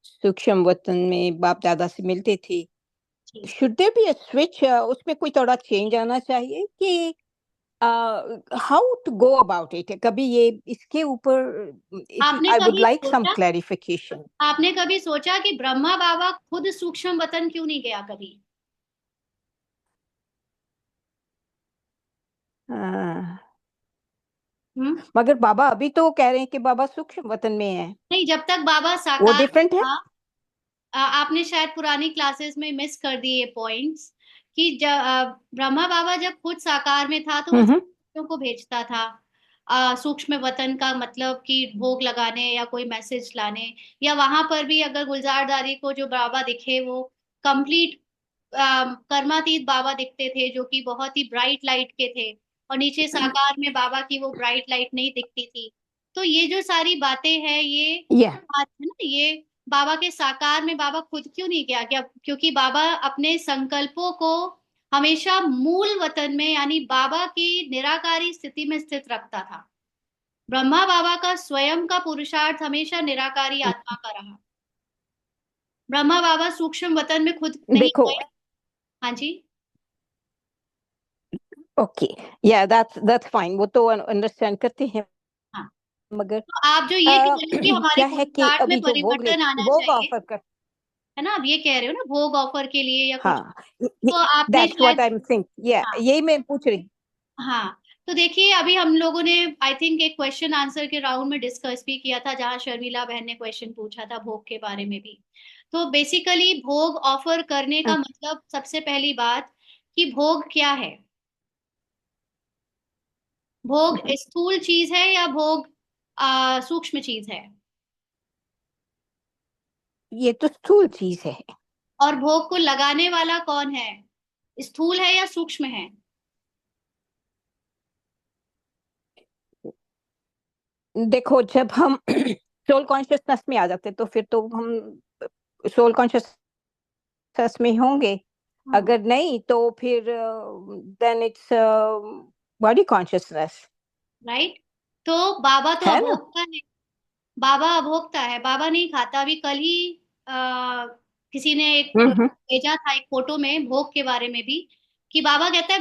सूक्ष्म वतन में बाप दादा से मिलते थे। जी, should there be a switch? उसमें कोई थोड़ा चेंज आना चाहिए कि how to go about it? कभी ये इसके ऊपर आपने आई वुड कभी लाइक सम सोचा, क्लैरिफिकेशन। आपने कभी सोचा कि ब्रह्मा बाबा खुद सूक्ष्म वतन क्यों नहीं गया कभी? मगर बाबा अभी तो कह रहे हैं कि बाबा सूक्ष्म वतन में है, नहीं, जब तक बाबा वो साकार में डिफरेंट है। था, आपने शायद पुरानी क्लासेस में मिस कर दिए ये पॉइंट्स, कि ब्रह्मा बाबा जब खुद साकार में था तो वो हम्म। बच्चों को भेजता था सूक्ष्म वतन का मतलब कि भोग लगाने या कोई मैसेज लाने, या वहां पर भी अगर गुलजारदारी को जो बाबा दिखे वो कंप्लीट कर्मातीत बाबा दिखते थे, जो कि बहुत ही ब्राइट लाइट के थे, और नीचे साकार में बाबा की वो ब्राइट लाइट नहीं दिखती थी। तो ये जो सारी बातें हैं, ये या बात है ना, ये बाबा के साकार में बाबा खुद क्यों नहीं गया? क्या क्योंकि बाबा अपने संकल्पों को हमेशा मूल वतन में, यानी बाबा की निराकारी स्थिति में स्थित रखता था। ब्रह्मा बाबा का स्वयं का पुरुषार्थ हमेशा निराकारी आत्मा का रहा। ब्रह्मा बाबा सूक्ष्म वतन में खुद नहीं देखो। गए। हाँ जी। ओके। या दैट्स फाइन, वो तो अंडरस्टैंड करते हैं। हाँ, मगर तो आप जो ये कह रहे हो कि हमारे क्या है कि पुरुषार्थ में अभी जो परिवर्तन आना भोग चाहिए, ऑफर कर। है ना, आप ये कह रहे हो ना भोग ऑफर के लिए या कुछ, हाँ, तो आपने दैट्स व्हाट शायद, आई एम थिंक। या हाँ, यही मैं पूछ रही। हाँ, तो देखिए अभी हम लोगों ने आई थिंक एक क्वेश्चन आंसर के राउंड में डिस्कस भी किया था, जहां शर्मिला बहन ने क्वेश्चन पूछा था भोग के बारे में भी। तो बेसिकली भोग ऑफर करने का मतलब, सबसे पहली बात, कि भोग क्या है? भोग स्थूल चीज है या भोग सूक्ष्म चीज है? ये तो स्थूल चीज है। और भोग को लगाने वाला कौन है? स्थूल है या सूक्ष्म है? देखो, जब हम सोल कॉन्शियसनेस में आ जाते तो फिर तो हम सोल कॉन्शियसनेस में होंगे। हाँ, अगर नहीं तो फिर then it's body consciousness. Right. तो बाबा तो है ना? अभोक्ता है, बाबा अभोक्ता है, बाबा नहीं खाता। अभी कल ही किसी ने एक हम्म। भेजा था एक फोटो में भोग के बारे में भी, कि बाबा कहता है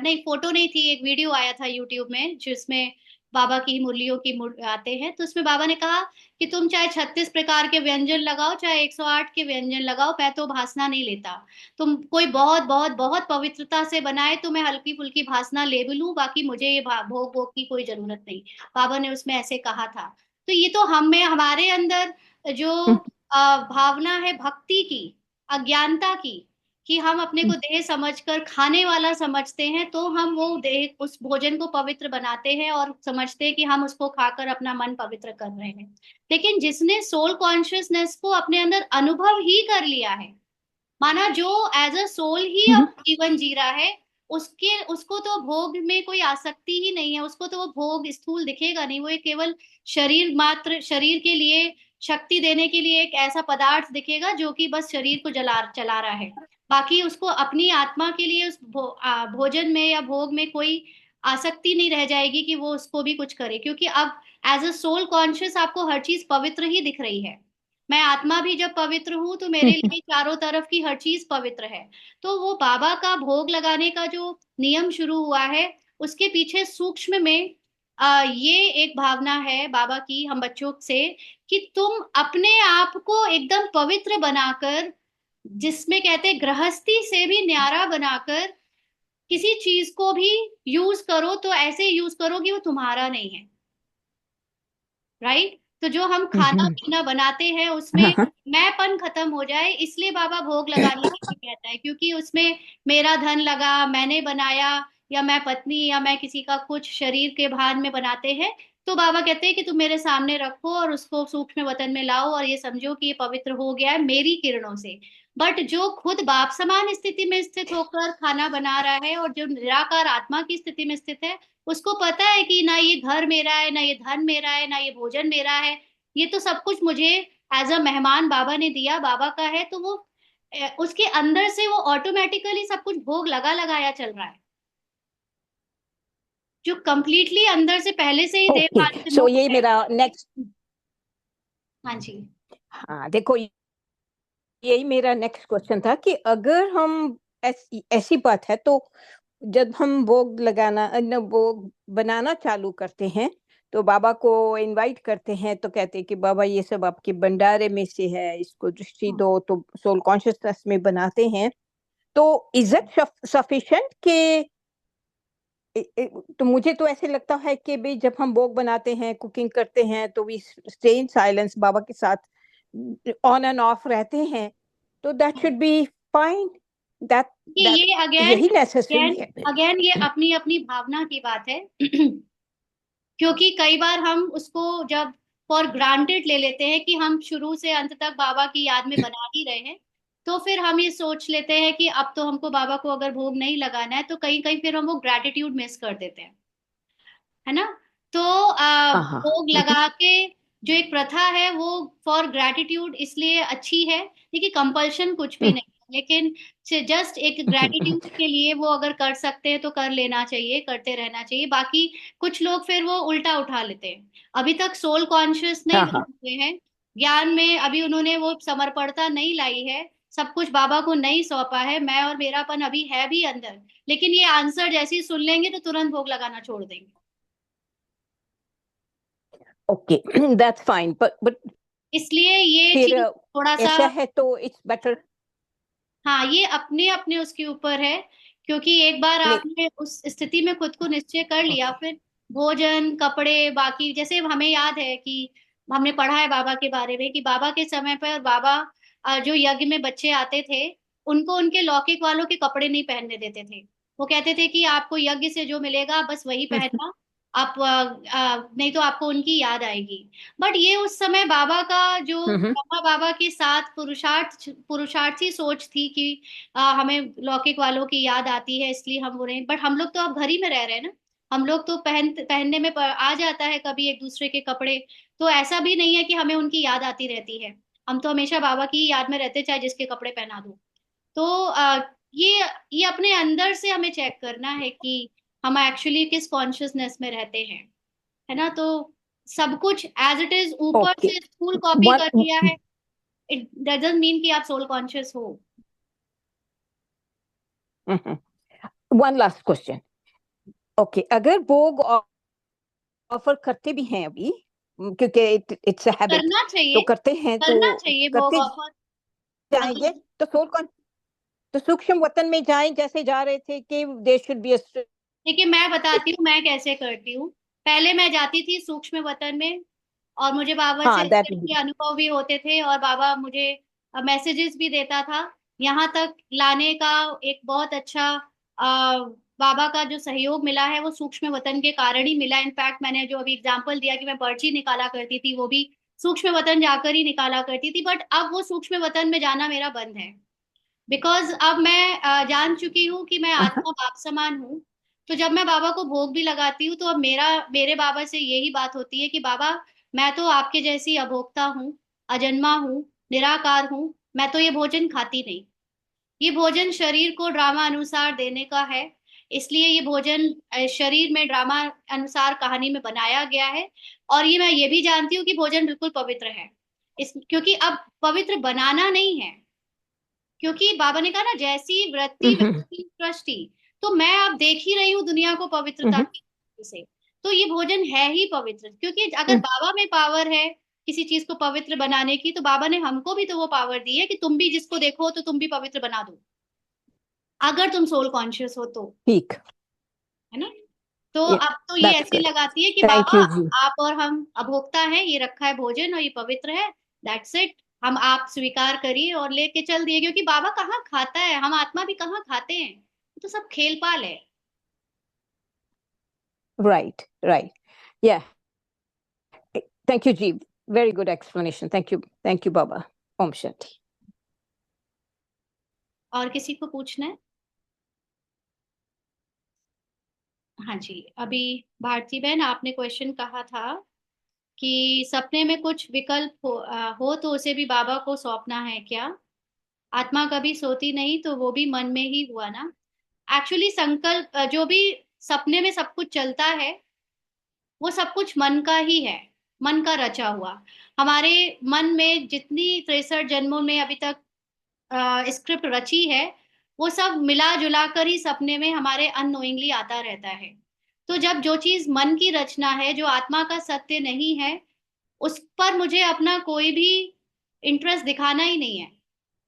नहीं, फोटो नहीं थी, एक वीडियो आया था यूट्यूब में जिसमें बाबा की मुरलियों की आते हैं, तो उसमें बाबा ने कहा कि तुम चाहे 36 प्रकार के व्यंजन लगाओ, चाहे 108 के व्यंजन लगाओ, मैं तो भासना नहीं लेता। तुम कोई बहुत बहुत बहुत पवित्रता से बनाए तो मैं हल्की फुल्की भासना ले भी लूं, बाकी मुझे ये भोग भोग की कोई जरूरत नहीं। बाबा ने उसमें ऐसे कहा था। तो ये तो हमें हमारे अंदर जो भावना है भक्ति की, अज्ञानता की, कि हम अपने को देह समझकर खाने वाला समझते हैं, तो हम वो देह उस भोजन को पवित्र बनाते हैं और समझते हैं कि हम उसको खाकर अपना मन पवित्र कर रहे हैं। लेकिन जिसने सोल कॉन्शियसनेस को अपने अंदर अनुभव ही कर लिया है, माना जो एज अ सोल ही अब जीवन जी रहा है, उसको तो भोग में कोई आसक्ति ही नहीं है, उसको तो वो भोग स्थूल दिखेगा नहीं, वो एक केवल शरीर मात्र, शरीर के लिए शक्ति देने के लिए एक ऐसा पदार्थ दिखेगा जो कि बस शरीर को चला रहा है। बाकी उसको अपनी आत्मा के लिए उस भोजन में या भोग में कोई आसक्ति नहीं रह जाएगी कि वो उसको भी कुछ करे, क्योंकि अब एज अ सोल कॉन्शियस आपको हर चीज पवित्र ही दिख रही है। मैं आत्मा भी जब पवित्र हूं तो मेरे लिए चारों तरफ की हर चीज पवित्र है। तो वो बाबा का भोग लगाने का जो नियम शुरू हुआ है, उसके पीछे सूक्ष्म में ये एक भावना है बाबा की हम बच्चों से, कि तुम अपने आप को एकदम पवित्र बनाकर, जिसमें कहते हैं गृहस्थी से भी न्यारा बनाकर, किसी चीज को भी यूज करो तो ऐसे यूज करो कि वो तुम्हारा नहीं है। राइट? तो जो हम खाना पीना बनाते हैं उसमें मैंपन खत्म हो जाए, इसलिए बाबा भोग लगाने के लिए कहता है, क्योंकि उसमें मेरा धन लगा, मैंने बनाया, या मैं पत्नी या मैं किसी का कुछ शरीर के भान में बनाते हैं। तो बाबा कहते हैं कि तुम मेरे सामने रखो और उसको सूक्ष्म वतन में लाओ और ये समझो कि ये पवित्र हो गया है मेरी किरणों से। बट जो खुद बाप समान स्थिति में स्थित होकर खाना बना रहा है और जो निराकार आत्मा की स्थिति में स्थित है, उसको पता है कि ना ये घर मेरा है, ना ये धन मेरा है, ना ये भोजन मेरा है, ये तो सब कुछ मुझे एज अ मेहमान बाबा ने दिया, बाबा का है। तो वो उसके अंदर से वो ऑटोमेटिकली सब कुछ भोग लगा लगाया चल रहा है, जो कंप्लीटली अंदर से पहले से ही देह ओके, भान से सो मुक्त ये है। मेरा नेक्स्ट, हाँ जी। हाँ देखो, यही मेरा नेक्स्ट क्वेश्चन था कि अगर हम ऐसी बात है तो जब हम भोग लगाना भोग बनाना चालू करते हैं तो बाबा को इनवाइट करते हैं, तो कहते हैं कि बाबा ये सब आपके भंडारे में से है, इसको दृष्टि दो, तो सोल कॉन्शियसनेस में बनाते हैं। तो इज इट सफिशिएंट कि तो मुझे तो ऐसे लगता है कि भाई जब हम भोग बनाते हैं, कुकिंग करते हैं, तो वी स्टे इन साइलेंस, बाबा के साथ ऑन एंड ऑफ रहते हैं, तो that should be fine, that that ये अगेन यही नेसेसरी अगेन है। अगेन ये अपनी अपनी भावना की बात है। क्योंकि कई बार हम उसको जब फॉर ग्रांटेड ले लेते हैं कि हम शुरू से अंत तक बाबा की याद में बना ही रहे हैं, तो फिर हम ये सोच लेते हैं कि अब तो हमको बाबा को अगर भोग नहीं लगाना है, तो कहीं कहीं फिर हम वो ग्रेटिट्यूड मिस कर देते हैं, है ना? तो हाँ हाँ। भोग लगा के जो एक प्रथा है वो फॉर ग्रेटिट्यूड इसलिए अच्छी है, देखिए कंपल्शन कुछ भी नहीं है, लेकिन जस्ट एक ग्रेटिट्यूड के लिए वो अगर कर सकते हैं तो कर लेना चाहिए, करते रहना चाहिए। बाकी कुछ लोग फिर वो उल्टा उठा लेते हैं, अभी तक सोल कॉन्शियस नहीं हाँ बन हाँ। हुए हैं, ज्ञान में अभी उन्होंने वो समर्पणता नहीं लाई है, सब कुछ बाबा को नहीं सौंपा है, मैं और मेरापन अभी है भी अंदर, लेकिन ये आंसर जैसे ही सुन लेंगे तो तुरंत भोग लगाना छोड़ देंगे। ओके, दैट्स फाइन, बट इसलिए ये फिर चीज थोड़ा सा, ऐसा है तो इट्स बेटर। हाँ ये अपने अपने उसके ऊपर है, क्योंकि एक बार नहीं, आपने उस स्थिति में खुद को निश्चय कर लिया, ओके। फिर भोजन कपड़े बाकी, जैसे हमें याद है कि हमने पढ़ा है बाबा के बारे में कि बाबा के समय पर बाबा जो यज्ञ में बच्चे आते थे, उनको उनके लौकिक वालों के कपड़े नहीं पहनने देते थे। वो कहते थे कि आपको यज्ञ से जो मिलेगा बस वही पहनना, आप नहीं तो आपको उनकी याद आएगी। बट ये उस समय बाबा का जो ब्रह्मा बाबा के साथ पुरुषार्थी सोच थी कि हमें लौकिक वालों की याद आती है इसलिए हम उन्हें, बट हम लोग तो अब घर ही में रह रहे हैं ना, हम लोग तो पहनने में आ जाता है कभी एक दूसरे के कपड़े, तो ऐसा भी नहीं है कि हमें उनकी याद आती रहती है, हम तो हमेशा बाबा की याद में रहते चाहे जिसके कपड़े पहना दो। तो ये अपने अंदर से हमें चेक करना है कि हम एक्चुअली किस कॉन्शियसनेस में रहते हैं, है ना? तो सब कुछ एज इट इज ऊपर ओके, से स्थूल कॉपी कर वन, लिया है, इट डजंट मीन कि आप सोल कॉन्शियस हो। One last question. ओके, अगर भोग ऑफर करते भी हैं अभी, क्योंकि इट्स अ हैबिट, करना तो चाहिए, करते हैं, तो करना चाहिए भोग करते ऑफर। जाएंगे, तो सोल कौन, तो सूक्ष्म वतन में जाएं जैसे जा रहे थे कि देयर शुड बी अ, देखिए मैं बताती हूँ मैं कैसे करती हूँ। पहले मैं जाती थी सूक्ष्म वतन में, और मुझे बाबा से हाँ, इस दैट तरह के अनुभव भी होते थे, और बाबा मुझे मैसेजेस भी देता था। यहाँ तक लाने का एक बहुत अच्छा बाबा का जो सहयोग मिला है वो सूक्ष्म वतन के कारण ही मिला। इनफैक्ट मैंने जो अभी एग्जांपल दिया कि मैं पर्ची निकाला करती थी, वो भी सूक्ष्म वतन जाकर ही निकाला करती थी, बट अब वो सूक्ष्म वतन में जाना मेरा बंद है। बिकॉज अब मैं जान चुकी हूँ कि मैं आत्मा बाप समान हूँ। तो जब मैं बाबा को भोग भी लगाती हूँ तो अब मेरे बाबा से यही बात होती है कि बाबा, मैं तो आपके जैसी अभोक्ता हूँ, अजन्मा हूँ, निराकार हूँ, मैं तो ये भोजन खाती नहीं। ये भोजन शरीर को ड्रामा अनुसार देने का है, इसलिए ये भोजन शरीर में ड्रामा अनुसार कहानी में बनाया गया है। और ये मैं ये भी जानती हूँ कि भोजन बिल्कुल पवित्र है, इस क्योंकि अब पवित्र बनाना नहीं है, क्योंकि बाबा ने कहा ना, जैसी वृत्ति वैसी सृष्टि। तो मैं अब देख ही रही हूँ दुनिया को पवित्रता की दृष्टि से। तो ये भोजन है ही पवित्र, क्योंकि अगर बाबा में पावर है किसी चीज को पवित्र बनाने की, तो बाबा ने हमको भी तो वो पावर दी है कि तुम भी जिसको देखो तो तुम भी पवित्र बना दो, अगर तुम सोल कॉन्शियस हो तो। ठीक, है ना? तो अब तो ये दैट्स ऐसी गुड, लगाती है कि थैंक बाबा, यू जी। आप और हम अभोक्ता है, ये रखा है भोजन और ये पवित्र है, दैट्स इट। हम आप स्वीकार करिए और लेके चल दिए, क्योंकि बाबा कहाँ खाता है, हम आत्मा भी कहाँ खाते हैं, तो सब खेल पाल है। Right, right, yeah, thank you जी, very good explanation, thank you बाबा। ओम शांति। और किसी को पूछना है? हाँ जी, अभी भारती बहन आपने क्वेश्चन कहा था कि सपने में कुछ विकल्प हो तो उसे भी बाबा को सौंपना है क्या? आत्मा कभी सोती नहीं तो वो भी मन में ही हुआ ना। एक्चुअली संकल्प जो भी सपने में सब कुछ चलता है, वो सब कुछ मन का ही है, मन का रचा हुआ। हमारे मन में जितनी 63 जन्मों में अभी तक स्क्रिप्ट रची है, वो सब मिला जुला कर ही सपने में हमारे अननोइंगली आता रहता है। तो जब जो चीज मन की रचना है, जो आत्मा का सत्य नहीं है, उस पर मुझे अपना कोई भी इंटरेस्ट दिखाना ही नहीं है।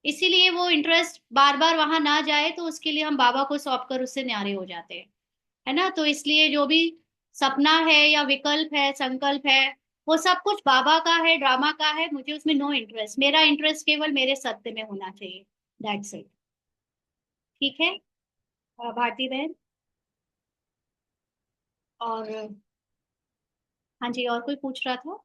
इसीलिए वो इंटरेस्ट बार बार वहां ना जाए, तो उसके लिए हम बाबा को सौंप कर उससे न्यारे हो जाते हैं। है ना? तो इसलिए जो भी सपना है या विकल्प है, संकल्प है, वो सब कुछ बाबा का है, ड्रामा का है, मुझे उसमें नो इंटरेस्ट। मेरा इंटरेस्ट केवल मेरे सत्य में होना चाहिए, दैट्स इट। ठीक है भारती बहन? और हाँ जी, और कोई पूछ रहा था?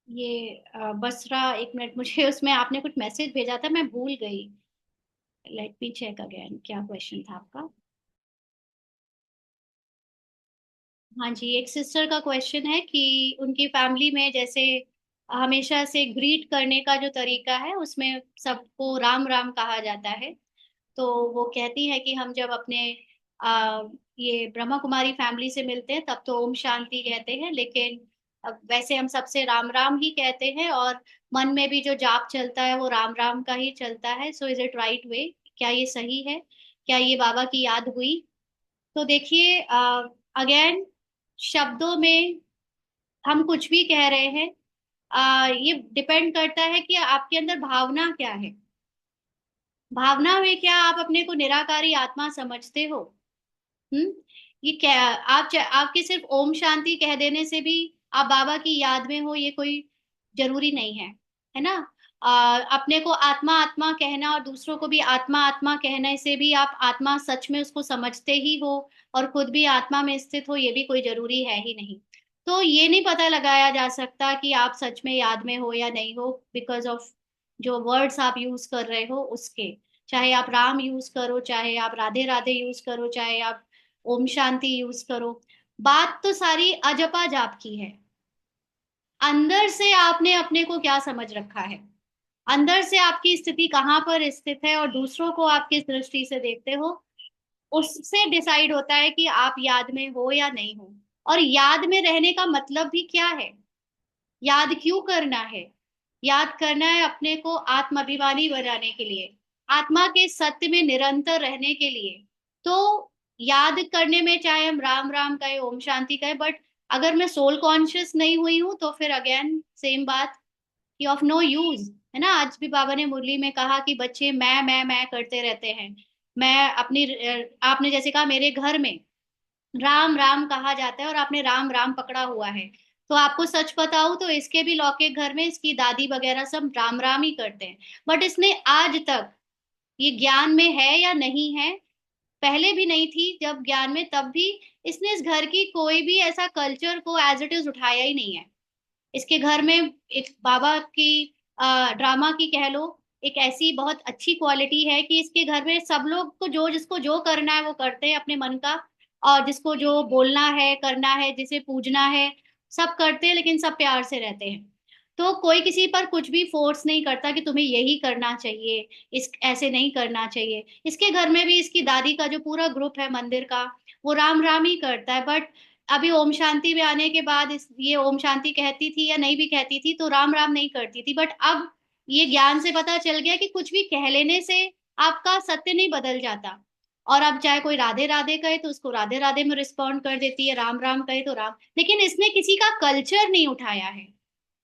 ये बसरा, एक मिनट, मुझे उसमें आपने कुछ मैसेज भेजा था, मैं भूल गई। लेट मी चेक अगेन, क्या क्वेश्चन था आपका? हाँ जी, एक सिस्टर का क्वेश्चन है कि उनकी फैमिली में जैसे हमेशा से ग्रीट करने का जो तरीका है, उसमें सबको राम राम कहा जाता है। तो वो कहती है कि हम जब अपने आ, ये ब्रह्मा कुमारी फैमिली से मिलते हैं तब तो ओम शांति कहते हैं, लेकिन अब वैसे हम सबसे राम राम ही कहते हैं, और मन में भी जो जाप चलता है वो राम राम का ही चलता है। So is it right way? क्या ये सही है? क्या ये बाबा की याद हुई? तो देखिए, अगेन, शब्दों में हम कुछ भी कह रहे हैं, ये डिपेंड करता है कि आपके अंदर भावना क्या है। भावना में क्या आप अपने को निराकारी आत्मा समझते हो? हम्म ये क्या, आपके सिर्फ ओम शांति कह देने से भी आप बाबा की याद में हो, ये कोई जरूरी नहीं है। है ना? अपने को आत्मा आत्मा कहना और दूसरों को भी आत्मा आत्मा कहने से भी आप आत्मा सच में उसको समझते ही हो, और खुद भी आत्मा में स्थित हो, ये भी कोई जरूरी है ही नहीं। तो ये नहीं पता लगाया जा सकता कि आप सच में याद में हो या नहीं हो, बिकॉज ऑफ जो वर्ड्स आप यूज कर रहे हो उसके। चाहे आप राम यूज करो, चाहे आप राधे राधे यूज करो, चाहे आप ओम शांति यूज करो, बात तो सारी अजपा जाप की है। अंदर से आपने अपने को क्या समझ रखा है, अंदर से आपकी स्थिति कहाँ पर स्थित है, और दूसरों को आप किस दृष्टि से देखते हो, उससे डिसाइड होता है कि आप याद में हो या नहीं हो। और याद में रहने का मतलब भी क्या है? याद क्यों करना है? याद करना है अपने को आत्माभिमानी बनाने के लिए, आत्मा के सत्य में निरंतर रहने के लिए। तो याद करने में चाहे हम राम राम कहे, ओम शांति कहे, बट अगर मैं सोल कॉन्शियस नहीं हुई हूं तो फिर अगेन सेम बात कि ऑफ नो यूज है ना। आज भी बाबा ने मुरली में कहा कि बच्चे मैं करते रहते हैं। मैं अपनी आपने जैसे कहा मेरे घर में राम राम कहा जाता है और आपने राम राम पकड़ा हुआ है। तो आपको सच बताऊं तो इसके भी लौकिक घर में इसकी दादी वगैरह सब राम राम ही करते हैं। बट इसने आज तक ये ज्ञान में है या नहीं है, पहले भी नहीं थी जब ज्ञान में, तब भी इसने इस घर की कोई भी ऐसा कल्चर को एज इट इज उठाया ही नहीं है। इसके घर में एक बाबा की ड्रामा की कह लो, एक ऐसी बहुत अच्छी क्वालिटी है कि इसके घर में सब लोग को जो जिसको जो करना है वो करते हैं अपने मन का, और जिसको जो बोलना है करना है जिसे पूजना है सब करते हैं, लेकिन सब प्यार से रहते हैं। तो कोई किसी पर कुछ भी फोर्स नहीं करता कि तुम्हें यही करना चाहिए, इस ऐसे नहीं करना चाहिए। इसके घर में भी इसकी दादी का जो पूरा ग्रुप है मंदिर का, वो राम राम ही करता है। बट अभी ओम शांति में आने के बाद ये ओम शांति कहती थी या नहीं भी कहती थी तो राम राम नहीं करती थी। बट अब ये ज्ञान से पता चल गया कि कुछ भी कह लेने से आपका सत्य नहीं बदल जाता। और अब चाहे कोई राधे राधे कहे तो उसको राधे राधे में रिस्पॉन्ड कर देती है, राम राम कहे तो राम। लेकिन इसने किसी का कल्चर नहीं उठाया है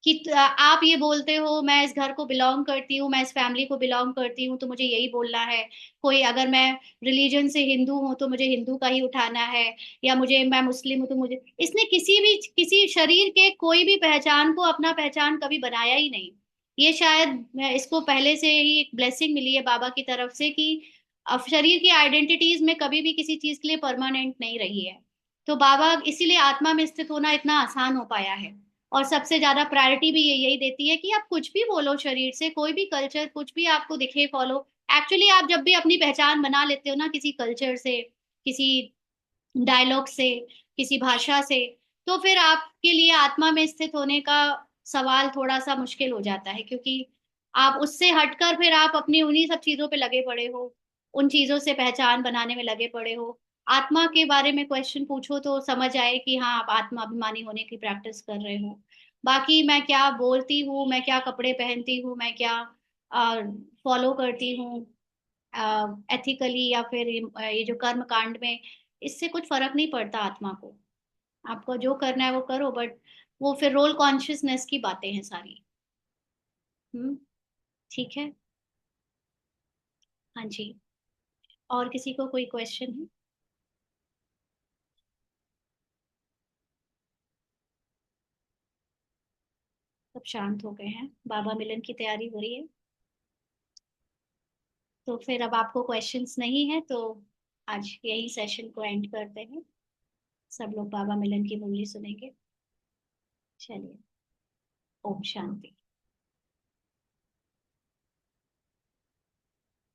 कि आप ये बोलते हो मैं इस घर को बिलोंग करती हूँ, मैं इस फैमिली को बिलोंग करती हूँ तो मुझे यही बोलना है। कोई अगर मैं रिलीजन से हिंदू हूँ तो मुझे हिंदू का ही उठाना है, या मुझे मैं मुस्लिम हूँ तो मुझे, इसने किसी भी किसी शरीर के कोई भी पहचान को अपना पहचान कभी बनाया ही नहीं। ये शायद इसको पहले से ही एक ब्लेसिंग मिली है बाबा की तरफ से कि अब शरीर की आइडेंटिटीज में कभी भी किसी चीज के लिए परमानेंट नहीं रही है। तो बाबा इसीलिए आत्मा में स्थित होना इतना आसान हो पाया है। और सबसे ज्यादा प्रायोरिटी भी ये यही देती है कि आप कुछ भी बोलो शरीर से, कोई भी कल्चर कुछ भी आपको दिखे फॉलो। एक्चुअली आप जब भी अपनी पहचान बना लेते हो ना किसी कल्चर से, किसी डायलॉग से, किसी भाषा से, तो फिर आपके लिए आत्मा में स्थित होने का सवाल थोड़ा सा मुश्किल हो जाता है, क्योंकि आप उससे हटकर फिर आप अपनी उन्हीं सब चीजों पे लगे पड़े हो, उन चीजों से पहचान बनाने में लगे पड़े हो। आत्मा के बारे में क्वेश्चन पूछो तो समझ आए कि हाँ आप आत्मा अभिमानी होने की प्रैक्टिस कर रहे हो। बाकी मैं क्या बोलती हूँ, मैं क्या कपड़े पहनती हूँ, मैं क्या फॉलो करती हूँ एथिकली, या फिर ये जो कर्म कांड में, इससे कुछ फर्क नहीं पड़ता आत्मा को। आपको जो करना है वो करो, बट वो फिर रोल कॉन्शियसनेस की बातें हैं सारी। ठीक है। हाँ जी। और किसी को कोई क्वेश्चन है? सब शांत हो गए हैं, बाबा मिलन की तैयारी हो रही है। तो फिर अब आपको क्वेश्चंस नहीं है तो आज यही सेशन को एंड करते हैं। सब लोग बाबा मिलन की मुरली सुनेंगे। चलिए, ओम शांति।